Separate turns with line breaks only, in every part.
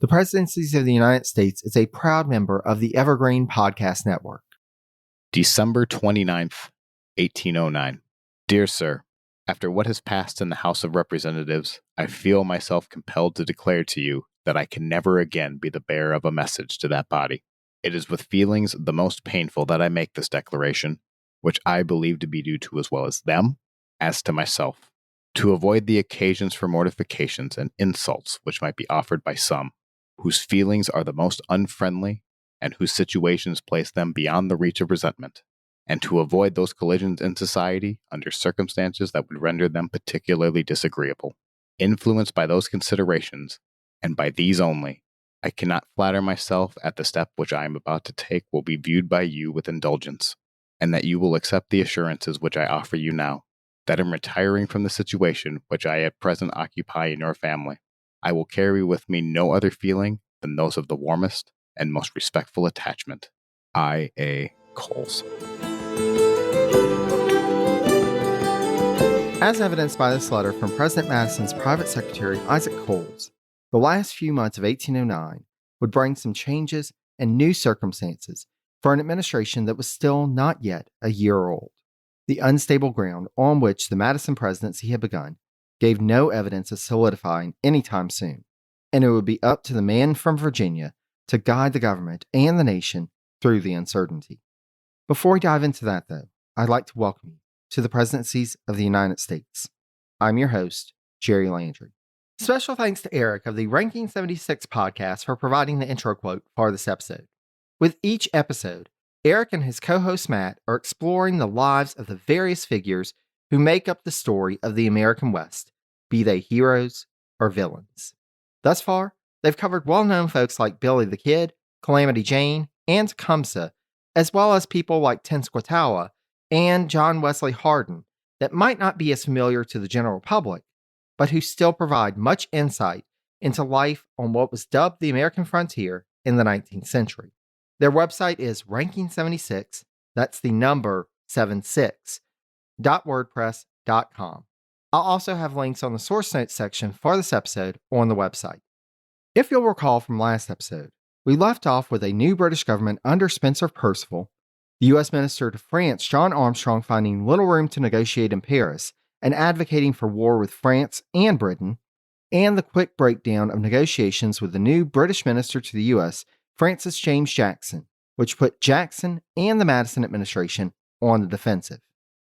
The Presidencies of the United States is a proud member of the Evergreen Podcast Network.
December 29th, 1809. Dear Sir, after what has passed in the House of Representatives, I feel myself compelled to declare to you that I can never again be the bearer of a message to that body. It is with feelings the most painful that I make this declaration, which I believe to be due to as well as them as to myself, to avoid the occasions for mortifications and insults which might be offered by some, whose feelings are the most unfriendly, and whose situations place them beyond the reach of resentment, and to avoid those collisions in society under circumstances that would render them particularly disagreeable. Influenced by those considerations, and by these only, I cannot flatter myself at the step which I am about to take will be viewed by you with indulgence, and that you will accept the assurances which I offer you now, that in retiring from the situation which I at present occupy in your family, I will carry with me no other feeling than those of the warmest and most respectful attachment. I. A. Coles.
As evidenced by this letter from President Madison's private secretary, Isaac Coles, the last few months of 1809 would bring some changes and new circumstances for an administration that was still not yet a year old. The unstable ground on which the Madison presidency had begun gave no evidence of solidifying anytime soon, and it would be up to the man from Virginia to guide the government and the nation through the uncertainty. Before we dive into that, though, I'd like to welcome you to the Presidencies of the United States. I'm your host, Jerry Landry. Special thanks to Eric of the Ranking 76 podcast for providing the intro quote for this episode. With each episode, Eric and his co-host Matt are exploring the lives of the various figures who make up the story of the American West, be they heroes or villains. Thus far, they've covered well-known folks like Billy the Kid, Calamity Jane, and Tecumseh, as well as people like Tenskwatawa and John Wesley Hardin that might not be as familiar to the general public, but who still provide much insight into life on what was dubbed the American frontier in the 19th century. Their website is Ranking76, that's the number 76, .wordpress.com. I'll also have links on the source notes section for this episode on the website. If you'll recall from last episode, we left off with a new British government under Spencer Perceval, the U.S. Minister to France John Armstrong finding little room to negotiate in Paris and advocating for war with France and Britain, and the quick breakdown of negotiations with the new British Minister to the U.S., Francis James Jackson, which put Jackson and the Madison administration on the defensive.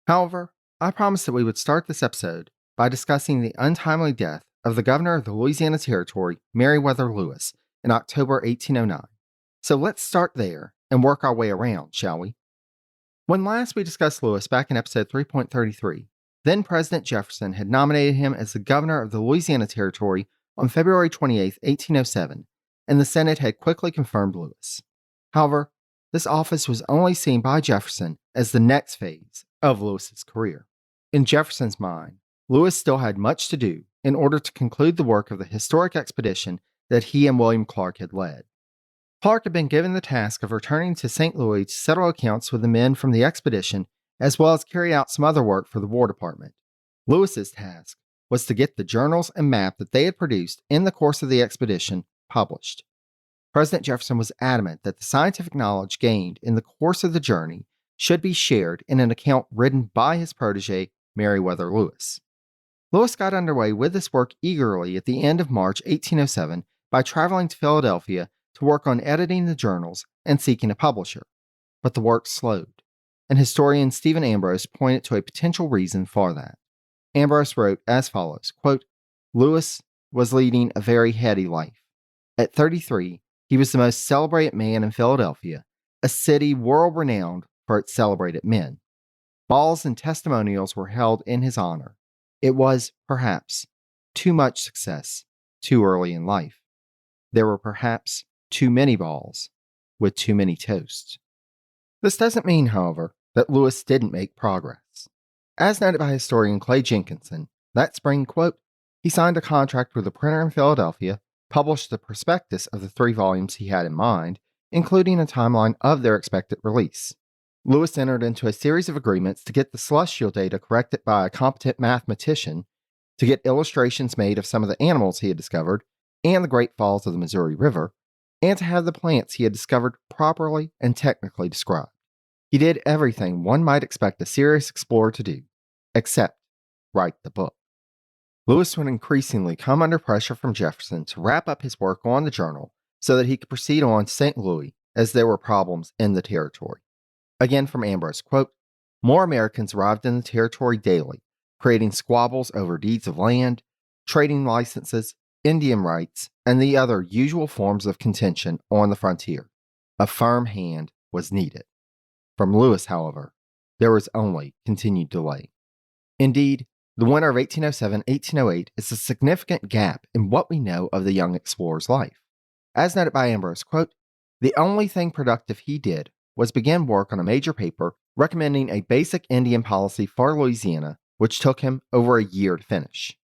However, I promised that we would start this episode by discussing the untimely death of the governor of the Louisiana Territory, Meriwether Lewis, in October 1809. So let's start there and work our way around, shall we? When last we discussed Lewis back in episode 3.33, then President Jefferson had nominated him as the governor of the Louisiana Territory on February 28, 1807, and the Senate had quickly confirmed Lewis. However, this office was only seen by Jefferson as the next phase of Lewis's career. In Jefferson's mind, Lewis still had much to do in order to conclude the work of the historic expedition that he and William Clark had led. Clark had been given the task of returning to St. Louis to settle accounts with the men from the expedition, as well as carry out some other work for the War Department. Lewis's task was to get the journals and map that they had produced in the course of the expedition published. President Jefferson was adamant that the scientific knowledge gained in the course of the journey should be shared in an account written by his protege, Meriwether Lewis. Lewis got underway with this work eagerly at the end of March 1807 by traveling to Philadelphia to work on editing the journals and seeking a publisher. But the work slowed, and historian Stephen Ambrose pointed to a potential reason for that. Ambrose wrote as follows, quote, Lewis was leading a very heady life. At 33, he was the most celebrated man in Philadelphia, a city world-renowned for its celebrated men. Balls and testimonials were held in his honor. It was, perhaps, too much success too early in life. There were perhaps too many balls with too many toasts. This doesn't mean, however, that Lewis didn't make progress. As noted by historian Clay Jenkinson, that spring, quote, he signed a contract with a printer in Philadelphia, published the prospectus of the 3 volumes he had in mind, including a timeline of their expected release. Lewis entered into a series of agreements to get the celestial data corrected by a competent mathematician, to get illustrations made of some of the animals he had discovered, and the Great Falls of the Missouri River, and to have the plants he had discovered properly and technically described. He did everything one might expect a serious explorer to do, except write the book. Lewis would increasingly come under pressure from Jefferson to wrap up his work on the journal so that he could proceed on to St. Louis as there were problems in the territory. Again from Ambrose, quote, "More Americans arrived in the territory daily, creating squabbles over deeds of land, trading licenses, Indian rights, and the other usual forms of contention on the frontier. A firm hand was needed." From Lewis, however, there was only continued delay. Indeed, the winter of 1807-1808 is a significant gap in what we know of the young explorer's life. As noted by Ambrose, quote, "The only thing productive he did was begin work on a major paper recommending a basic Indian policy for Louisiana, which took him over a year to finish.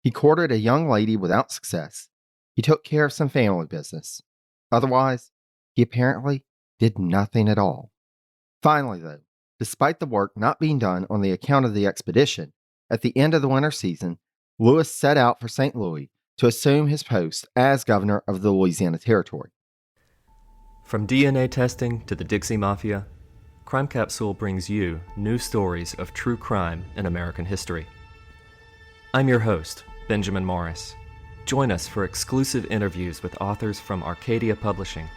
He courted a young lady without success. He took care of some family business. Otherwise, he apparently did nothing at all." Finally, though, despite the work not being done on the account of the expedition, at the end of the winter season, Lewis set out for St. Louis to assume his post as governor of the Louisiana Territory.
From DNA testing to the Dixie Mafia, Crime Capsule brings you new stories of true crime in American history. I'm your host, Benjamin Morris. Join us for exclusive interviews with authors from Arcadia Publishing,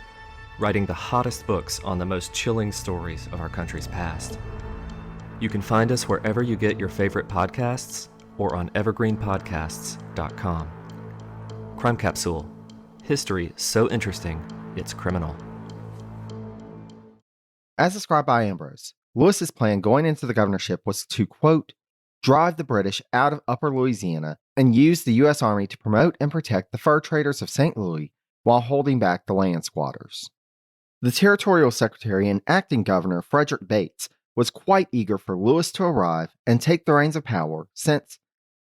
writing the hottest books on the most chilling stories of our country's past. You can find us wherever you get your favorite podcasts or on evergreenpodcasts.com. Crime Capsule. History so interesting, it's criminal.
As described by Ambrose, Lewis's plan going into the governorship was to, quote, "drive the British out of Upper Louisiana and use the U.S. Army to promote and protect the fur traders of St. Louis while holding back the land squatters." The territorial secretary and acting governor, Frederick Bates, was quite eager for Lewis to arrive and take the reins of power since,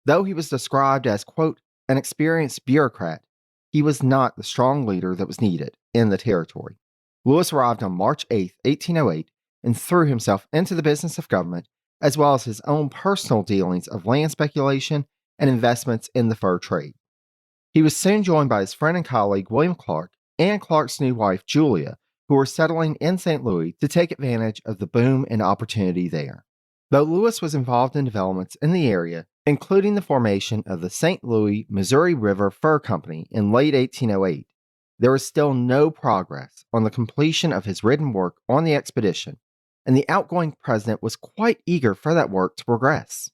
though he was described as, quote, "an experienced bureaucrat," he was not the strong leader that was needed in the territory. Lewis arrived on March 8, 1808, and threw himself into the business of government, as well as his own personal dealings of land speculation and investments in the fur trade. He was soon joined by his friend and colleague William Clark and Clark's new wife Julia, who were settling in St. Louis to take advantage of the boom and opportunity there. Though Lewis was involved in developments in the area, including the formation of the St. Louis Missouri River Fur Company in late 1808, there was still no progress on the completion of his written work on the expedition, and the outgoing president was quite eager for that work to progress.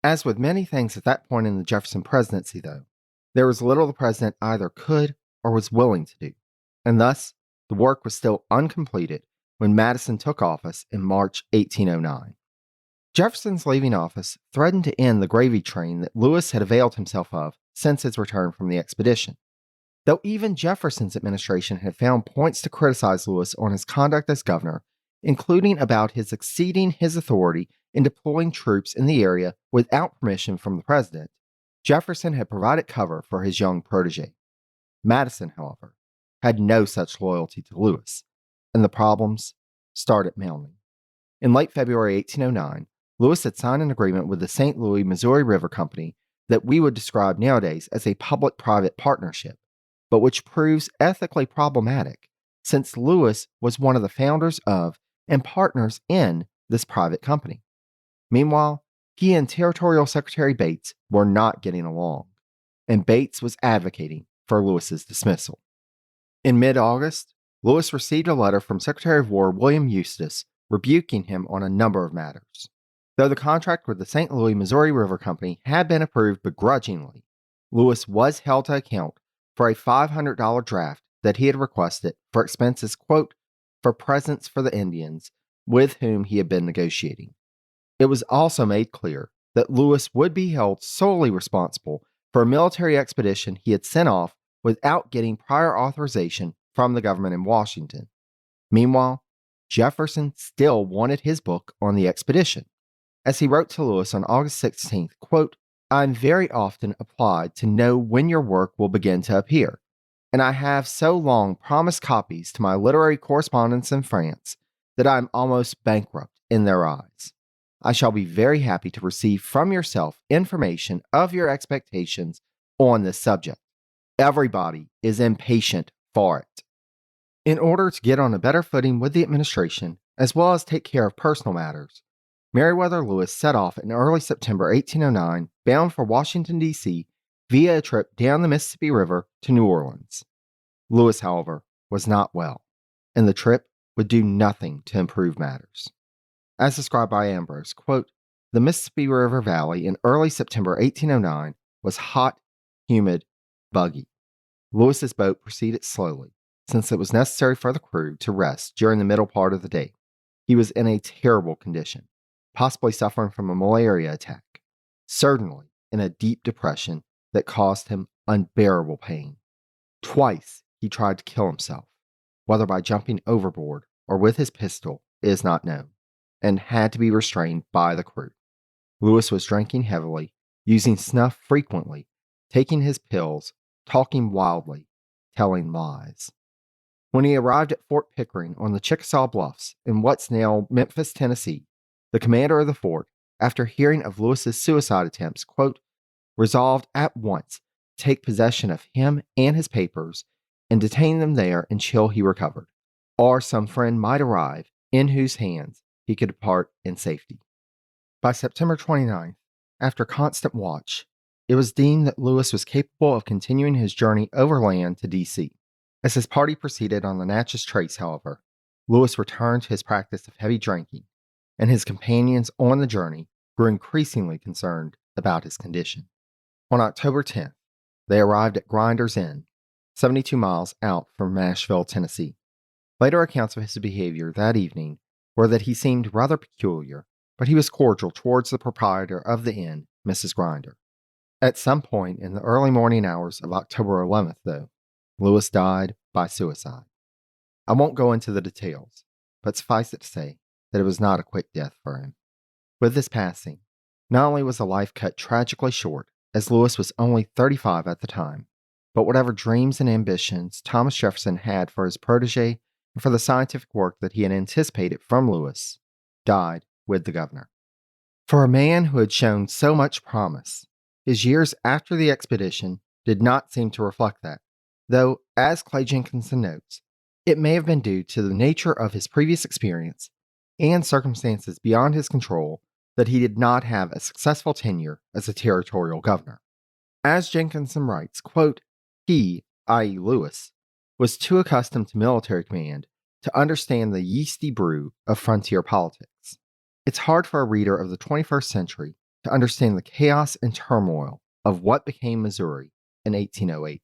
As with many things at that point in the Jefferson presidency, though, there was little the president either could or was willing to do, and thus the work was still uncompleted when Madison took office in March 1809. Jefferson's leaving office threatened to end the gravy train that Lewis had availed himself of since his return from the expedition. Though even Jefferson's administration had found points to criticize Lewis on his conduct as governor, including about his exceeding his authority in deploying troops in the area without permission from the president, Jefferson had provided cover for his young protege. Madison, however, had no such loyalty to Lewis, and the problems started mounting. In late February 1809, Lewis had signed an agreement with the St. Louis Missouri River Company that we would describe nowadays as a public-private partnership, but which proves ethically problematic since Lewis was one of the founders of and partners in this private company. Meanwhile, he and Territorial Secretary Bates were not getting along, and Bates was advocating for Lewis's dismissal. In mid-August, Lewis received a letter from Secretary of War William Eustis rebuking him on a number of matters. Though the contract with the St. Louis Missouri River Company had been approved begrudgingly, Lewis was held to account for a $500 draft that he had requested for expenses, quote, "for presents for the Indians with whom he had been negotiating." It was also made clear that Lewis would be held solely responsible for a military expedition he had sent off without getting prior authorization from the government in Washington. Meanwhile, Jefferson still wanted his book on the expedition. As he wrote to Lewis on August 16th, quote, "I'm very often applied to know when your work will begin to appear, and I have so long promised copies to my literary correspondents in France that I am almost bankrupt in their eyes. I shall be very happy to receive from yourself information of your expectations on this subject." Everybody is impatient for it. In order to get on a better footing with the administration, as well as take care of personal matters, Meriwether Lewis set off in early September 1809, bound for Washington, D.C., via a trip down the Mississippi River to New Orleans. Lewis, however, was not well, and the trip would do nothing to improve matters. As described by Ambrose, quote, "The Mississippi River Valley in early September 1809 was hot, humid, buggy. Lewis's boat proceeded slowly, since it was necessary for the crew to rest during the middle part of the day. He was in a terrible condition, possibly suffering from a malaria attack, certainly in a deep depression that caused him unbearable pain. Twice he tried to kill himself, whether by jumping overboard or with his pistol is not known, and had to be restrained by the crew. Lewis was drinking heavily, using snuff frequently, taking his pills, talking wildly, telling lies. When he arrived at Fort Pickering on the Chickasaw Bluffs in what's now Memphis, Tennessee, the commander of the fort, after hearing of Lewis's suicide attempts, quote, resolved at once to take possession of him and his papers and detain them there until he recovered, or some friend might arrive in whose hands he could depart in safety. By September 29th, after constant watch, it was deemed that Lewis was capable of continuing his journey overland to D.C. As his party proceeded on the Natchez Trace, however, Lewis returned to his practice of heavy drinking, and his companions on the journey grew increasingly concerned about his condition. On October 10th, they arrived at Grinder's Inn, 72 miles out from Nashville, Tennessee. Later accounts of his behavior that evening were that he seemed rather peculiar, but he was cordial towards the proprietor of the inn, Mrs. Grinder. At some point in the early morning hours of October 11th, though, Lewis died by suicide. I won't go into the details, but suffice it to say that it was not a quick death for him. With his passing, not only was the life cut tragically short, as Lewis was only 35 at the time, but whatever dreams and ambitions Thomas Jefferson had for his protege and for the scientific work that he had anticipated from Lewis, died with the governor. For a man who had shown so much promise, his years after the expedition did not seem to reflect that, though, as Clay Jenkinson notes, it may have been due to the nature of his previous experience and circumstances beyond his control that he did not have a successful tenure as a territorial governor. As Jenkinson writes, quote, he, i.e. Lewis, was too accustomed to military command to understand the yeasty brew of frontier politics. It's hard for a reader of the 21st century to understand the chaos and turmoil of what became Missouri in 1808.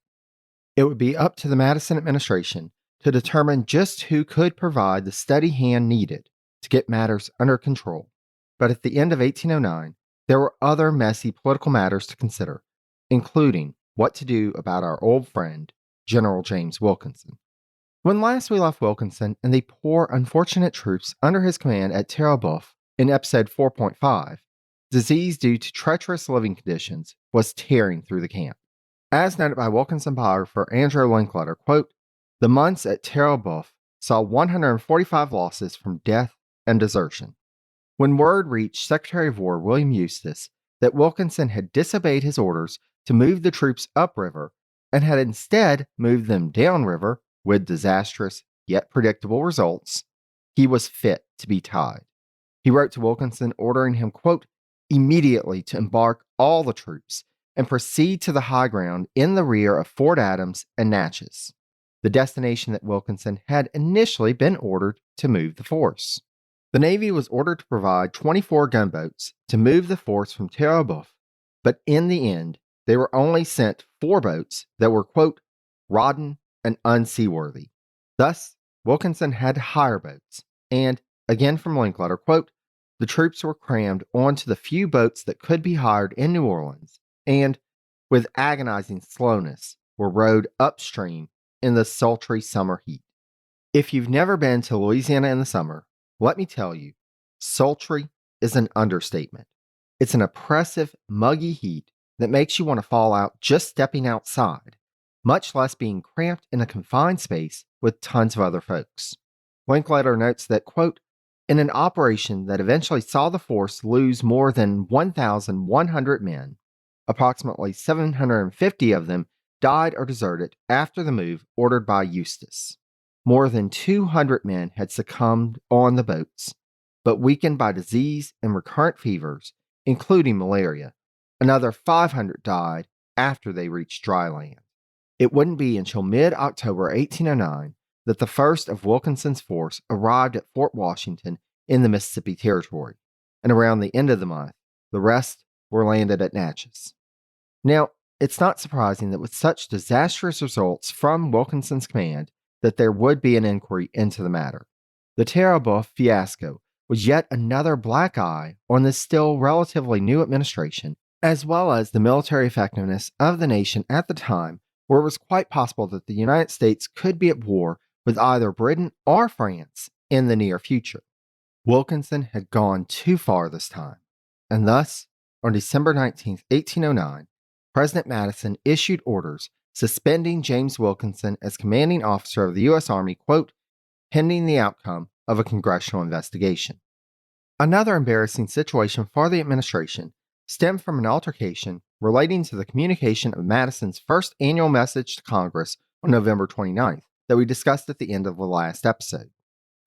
It would be up to the Madison administration to determine just who could provide the steady hand needed to get matters under control. But at the end of 1809, there were other messy political matters to consider, including what to do about our old friend, General James Wilkinson. When last we left Wilkinson and the poor, unfortunate troops under his command at Terre-Boeuf in episode 4.5, disease due to treacherous living conditions was tearing through the camp. As noted by Wilkinson biographer Andrew Linkletter, quote, the months at Terre-Boeuf saw 145 losses from death and desertion. When word reached Secretary of War William Eustis that Wilkinson had disobeyed his orders to move the troops upriver and had instead moved them downriver with disastrous yet predictable results, he was fit to be tied. He wrote to Wilkinson ordering him, quote, immediately to embark all the troops and proceed to the high ground in the rear of Fort Adams and Natchez, the destination that Wilkinson had initially been ordered to move the force. The Navy was ordered to provide 24 gunboats to move the force from Terre-Boeuf, but in the end, they were only sent 4 boats that were, quote, rodden and unseaworthy. Thus, Wilkinson had to hire boats, and, again from Linkletter, quote, the troops were crammed onto the few boats that could be hired in New Orleans, and, with agonizing slowness, were rowed upstream in the sultry summer heat. If you've never been to Louisiana in the summer, let me tell you, sultry is an understatement. It's an oppressive, muggy heat that makes you want to fall out just stepping outside, much less being cramped in a confined space with tons of other folks. Linkletter notes that, quote, in an operation that eventually saw the force lose more than 1,100 men, approximately 750 of them died or deserted after the move ordered by Eustis. More than 200 men had succumbed on the boats, but weakened by disease and recurrent fevers, including malaria. Another 500 died after they reached dry land. It wouldn't be until mid-October 1809 that the first of Wilkinson's force arrived at Fort Washington in the Mississippi Territory, and around the end of the month, the rest were landed at Natchez. Now, it's not surprising that with such disastrous results from Wilkinson's command, that there would be an inquiry into the matter. The Terre-aux-Boeufs fiasco was yet another black eye on this still relatively new administration, as well as the military effectiveness of the nation at the time, where it was quite possible that the United States could be at war with either Britain or France in the near future. Wilkinson had gone too far this time, and thus, on December 19, 1809, President Madison issued orders suspending James Wilkinson as commanding officer of the U.S. Army, quote, pending the outcome of a congressional investigation. Another embarrassing situation for the administration stemmed from an altercation relating to the communication of Madison's first annual message to Congress on November 29th that we discussed at the end of the last episode.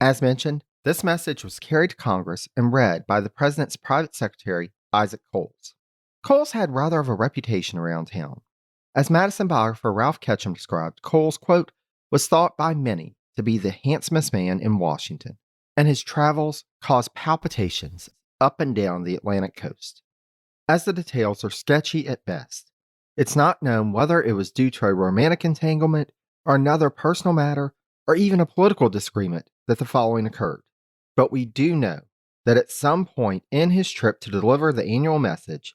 As mentioned, this message was carried to Congress and read by the president's private secretary, Isaac Coles. Coles had rather of a reputation around town. As Madison biographer Ralph Ketchum described, Coles, quote, was thought by many to be the handsomest man in Washington, and his travels caused palpitations up and down the Atlantic coast. As the details are sketchy at best, it's not known whether it was due to a romantic entanglement or another personal matter or even a political disagreement that the following occurred. But we do know that at some point in his trip to deliver the annual message,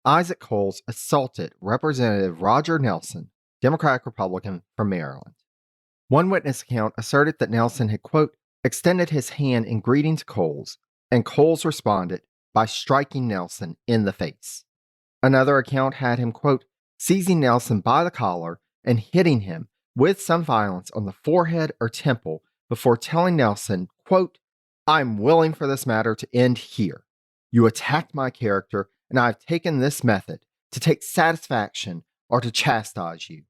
Isaac Coles assaulted Representative Roger Nelson, Democratic Republican from Maryland. One witness account asserted that Nelson had, quote, extended his hand in greeting to Coles, and Coles responded by striking Nelson in the face. Another account had him, quote, seizing Nelson by the collar and hitting him with some violence on the forehead or temple before telling Nelson, quote, I'm willing for this matter to end here. You attacked my character, and I have taken this method to take satisfaction or to chastise you.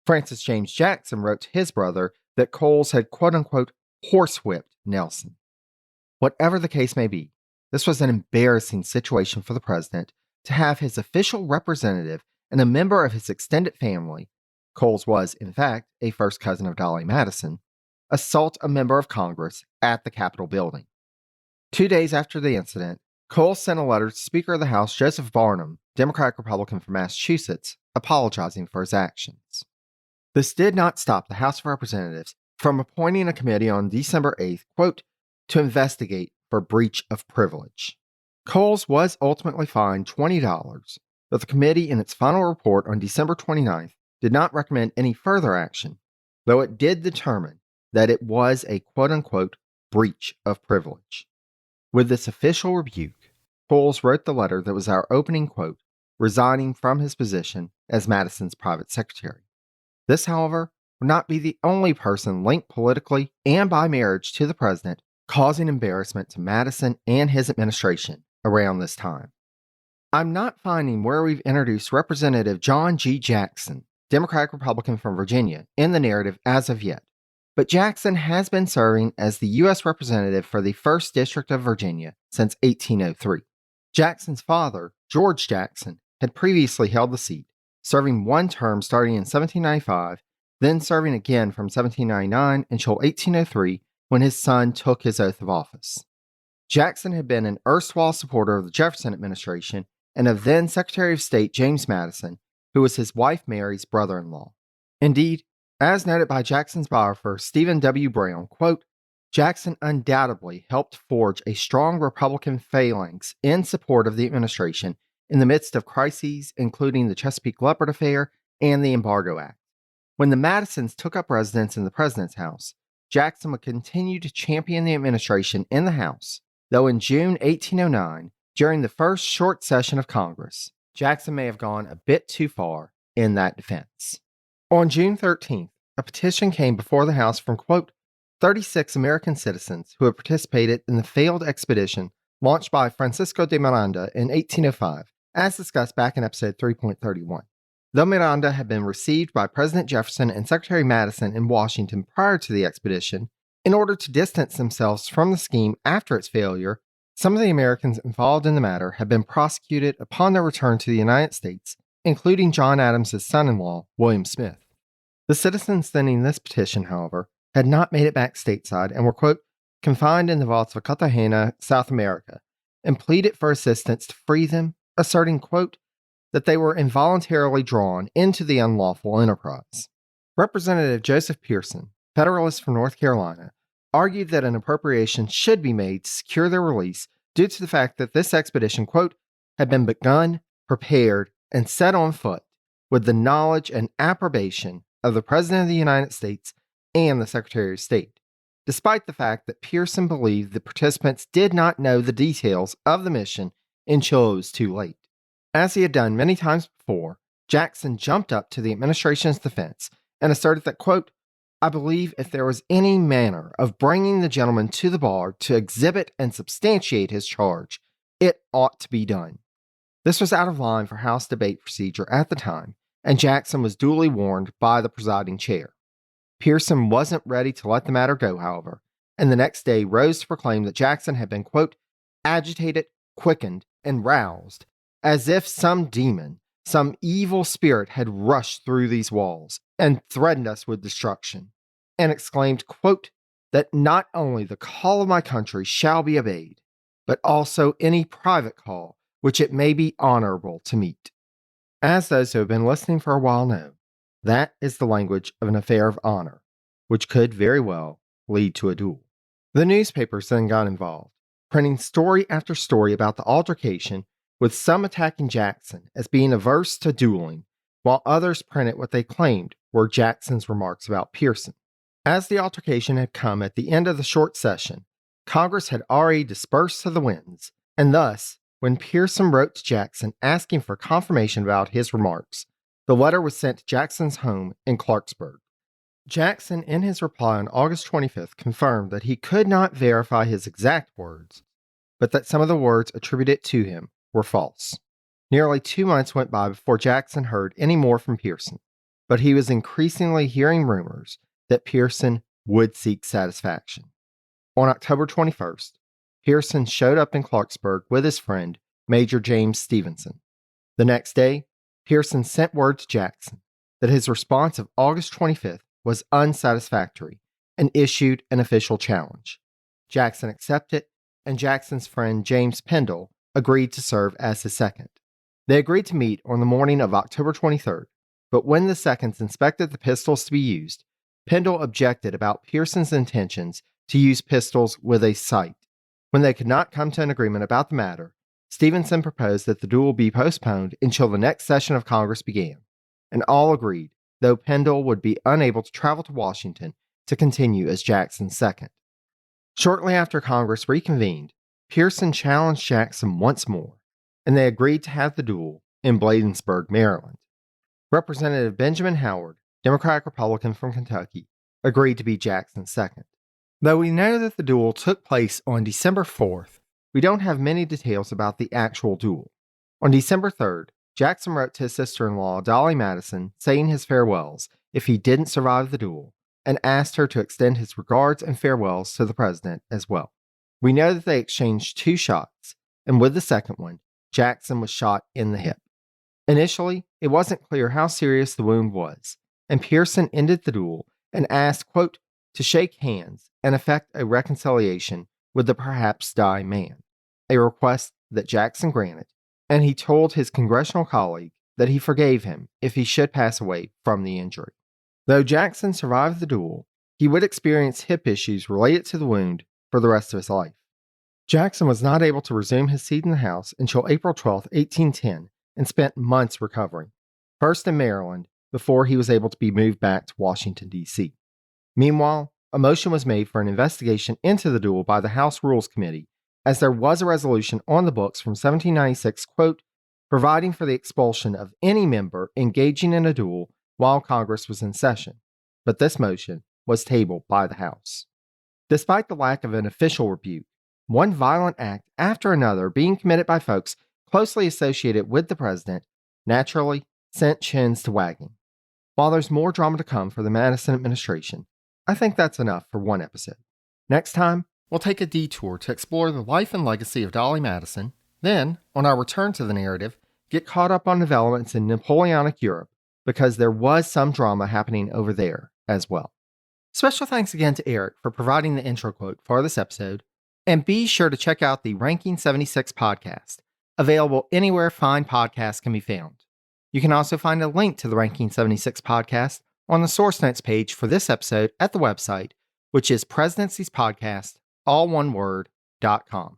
Francis James Jackson wrote to his brother that Coles had quote-unquote horsewhipped Nelson. Whatever the case may be, this was an embarrassing situation for the president to have his official representative and a member of his extended family, Coles was, in fact, a first cousin of Dolly Madison, assault a member of Congress at the Capitol building. 2 days after the incident, Coles sent a letter to Speaker of the House Joseph Barnum, Democratic Republican from Massachusetts, apologizing for his actions. This did not stop the House of Representatives from appointing a committee on December 8th, quote, to investigate for breach of privilege. Coles was ultimately fined $20, but the committee in its final report on December 29th did not recommend any further action, though it did determine that it was a quote-unquote breach of privilege. With this official rebuke, Coles wrote the letter that was our opening quote, resigning from his position as Madison's private secretary. This, however, would not be the only person linked politically and by marriage to the president, causing embarrassment to Madison and his administration around this time. I'm not finding where we've introduced Representative John G. Jackson, Democratic Republican from Virginia, in the narrative as of yet, but Jackson has been serving as the U.S. Representative for the 1st District of Virginia since 1803. Jackson's father, George Jackson, had previously held the seat, serving one term starting in 1795, then serving again from 1799 until 1803 when his son took his oath of office. Jackson had been an erstwhile supporter of the Jefferson administration and of then Secretary of State James Madison, who was his wife Mary's brother-in-law. Indeed, as noted by Jackson's biographer Stephen W. Brown, quote, Jackson undoubtedly helped forge a strong Republican phalanx in support of the administration in the midst of crises including the Chesapeake Leopard affair and the Embargo Act. When the Madisons took up residence in the president's house, Jackson would continue to champion the administration in the House, though in June 1809, during the first short session of Congress, Jackson may have gone a bit too far in that defense. On June 13th, a petition came before the House from, quote, 36 American citizens who had participated in the failed expedition launched by Francisco de Miranda in 1805, as discussed back in episode 3.31. Though Miranda had been received by President Jefferson and Secretary Madison in Washington prior to the expedition, in order to distance themselves from the scheme after its failure, some of the Americans involved in the matter had been prosecuted upon their return to the United States, including John Adams' son-in-law, William Smith. The citizens sending this petition, however, had not made it back stateside and were, quote, confined in the vaults of Cartagena, South America, and pleaded for assistance to free them, asserting, quote, that they were involuntarily drawn into the unlawful enterprise. Representative Joseph Pearson, Federalist from North Carolina, argued that an appropriation should be made to secure their release due to the fact that this expedition, quote, had been begun, prepared, and set on foot with the knowledge and approbation of the President of the United States and the Secretary of State, despite the fact that Pearson believed the participants did not know the details of the mission until it was too late. As he had done many times before, Jackson jumped up to the administration's defense and asserted that, quote, I believe if there was any manner of bringing the gentleman to the bar to exhibit and substantiate his charge, it ought to be done. This was out of line for House debate procedure at the time, and Jackson was duly warned by the presiding chair. Pearson wasn't ready to let the matter go, however, and the next day rose to proclaim that Jackson had been, quote, agitated, quickened, and roused, as if some demon, some evil spirit had rushed through these walls and threatened us with destruction, and exclaimed, quote, that not only the call of my country shall be obeyed, but also any private call which it may be honorable to meet. As those who have been listening for a while know, that is the language of an affair of honor, which could very well lead to a duel. The newspapers then got involved, printing story after story about the altercation, with some attacking Jackson as being averse to dueling, while others printed what they claimed were Jackson's remarks about Pearson. As the altercation had come at the end of the short session, Congress had already dispersed to the winds, and thus, when Pearson wrote to Jackson asking for confirmation about his remarks, the letter was sent to Jackson's home in Clarksburg. Jackson, in his reply on August 25th, confirmed that he could not verify his exact words, but that some of the words attributed to him were false. Nearly 2 months went by before Jackson heard any more from Pearson, but he was increasingly hearing rumors that Pearson would seek satisfaction. On October 21st, Pearson showed up in Clarksburg with his friend, Major James Stevenson. The next day, Pearson sent word to Jackson that his response of August 25th was unsatisfactory and issued an official challenge. Jackson accepted, and Jackson's friend James Pendle agreed to serve as his second. They agreed to meet on the morning of October 23rd, but when the seconds inspected the pistols to be used, Pendle objected about Pearson's intentions to use pistols with a sight. When they could not come to an agreement about the matter, Stevenson proposed that the duel be postponed until the next session of Congress began, and all agreed, though Pendle would be unable to travel to Washington to continue as Jackson's second. Shortly after Congress reconvened, Pearson challenged Jackson once more, and they agreed to have the duel in Bladensburg, Maryland. Representative Benjamin Howard, Democratic-Republican from Kentucky, agreed to be Jackson's second. Though we know that the duel took place on December 4th, we don't have many details about the actual duel. On December 3rd, Jackson wrote to his sister-in-law, Dolly Madison, saying his farewells if he didn't survive the duel, and asked her to extend his regards and farewells to the president as well. We know that they exchanged 2 shots, and with the second one, Jackson was shot in the hip. Initially, it wasn't clear how serious the wound was, and Pearson ended the duel and asked, quote, to shake hands and effect a reconciliation with the perhaps dying man, a request that Jackson granted, and he told his congressional colleague that he forgave him if he should pass away from the injury. Though Jackson survived the duel, he would experience hip issues related to the wound for the rest of his life. Jackson was not able to resume his seat in the House until April 12, 1810, and spent months recovering, first in Maryland, before he was able to be moved back to Washington, D.C. Meanwhile, a motion was made for an investigation into the duel by the House Rules Committee, as there was a resolution on the books from 1796, quote, providing for the expulsion of any member engaging in a duel while Congress was in session, but this motion was tabled by the House. Despite the lack of an official rebuke, one violent act after another being committed by folks closely associated with the president naturally sent chins to wagging. While there's more drama to come for the Madison administration, I think that's enough for one episode. Next time, we'll take a detour to explore the life and legacy of Dolly Madison. Then, on our return to the narrative, get caught up on developments in Napoleonic Europe, because there was some drama happening over there as well. Special thanks again to Eric for providing the intro quote for this episode, and be sure to check out the Ranking 76 podcast, available anywhere fine podcasts can be found. You can also find a link to the Ranking 76 podcast on the source notes page for this episode at the website, which is presidenciespodcast, all one word.com.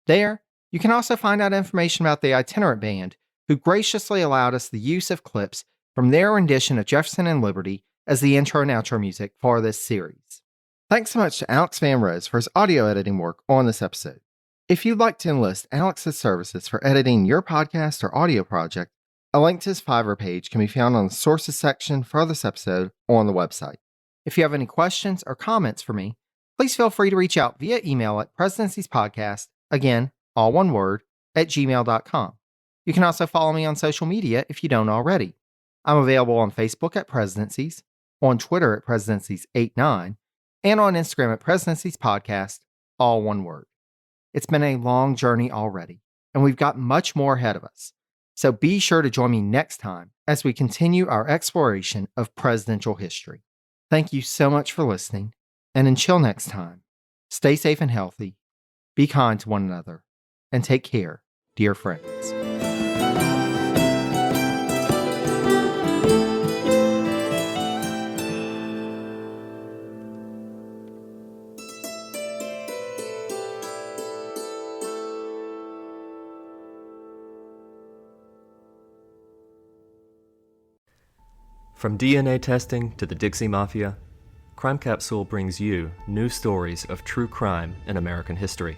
There, you can also find out information about the itinerant band who graciously allowed us the use of clips from their rendition of Jefferson and Liberty as the intro and outro music for this series. Thanks so much to Alex Van Rose for his audio editing work on this episode. If you'd like to enlist Alex's services for editing your podcast or audio project, a link to his Fiverr page can be found on the sources section for this episode on the website. If you have any questions or comments for me, please feel free to reach out via email at presidenciespodcast, again, all one word, @gmail.com. You can also follow me on social media if you don't already. I'm available on Facebook at Presidencies, on Twitter at Presidencies89, and on Instagram at Presidenciespodcast, all one word. It's been a long journey already, and we've got much more ahead of us. So be sure to join me next time as we continue our exploration of presidential history. Thank you so much for listening, and until next time, stay safe and healthy, be kind to one another, and take care, dear friends.
From DNA testing to the Dixie Mafia, Crime Capsule brings you new stories of true crime in American history.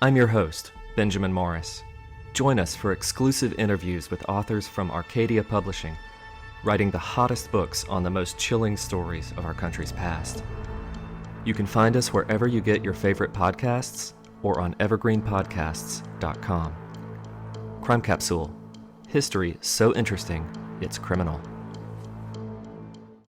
I'm your host, Benjamin Morris. Join us for exclusive interviews with authors from Arcadia Publishing, writing the hottest books on the most chilling stories of our country's past. You can find us wherever you get your favorite podcasts or on evergreenpodcasts.com. Crime Capsule. History so interesting, it's criminal.